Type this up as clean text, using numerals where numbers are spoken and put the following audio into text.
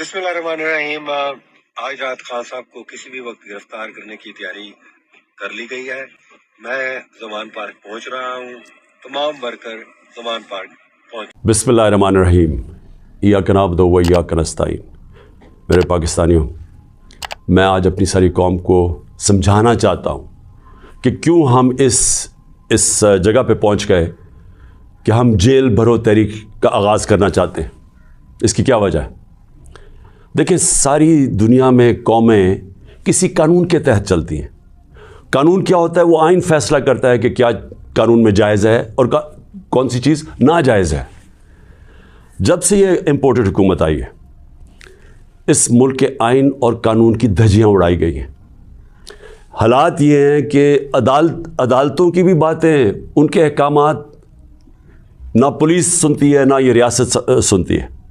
बिस्मिल्लाहिर्रहमानिर्रहीम। आज रात खान साहब को किसी भी वक्त गिरफ्तार करने की तैयारी कर ली गई है। मैं ज़मान पार्क पहुंच रहा हूं। तमाम वर्कर ज़मान पार्क पहुंच। बिस्मिल्लाहिर्रहमानिर्रहीम। इय्याका नअबुदु व इय्याका नस्तईन। मेरे पाकिस्तानियों, मैं आज अपनी सारी कौम को समझाना चाहता हूँ कि क्यों हम इस जगह पे पहुँच गए कि हम जेल भरो तहरीक का आगाज़ करना चाहते हैं। इसकी क्या वजह है? देखिए, सारी दुनिया में कौमें किसी कानून के तहत चलती हैं। कानून क्या होता है? वो आइन फैसला करता है कि क्या कानून में जायज़ है और कौन सी चीज़ नाजायज़ है। जब से ये इम्पोर्टेड हुकूमत आई है, इस मुल्क के आइन और कानून की धज्जियाँ उड़ाई गई हैं। हालात ये हैं कि अदालतों की भी बातें, उनके अहकामात ना पुलिस सुनती है, ना ये रियासत सुनती है।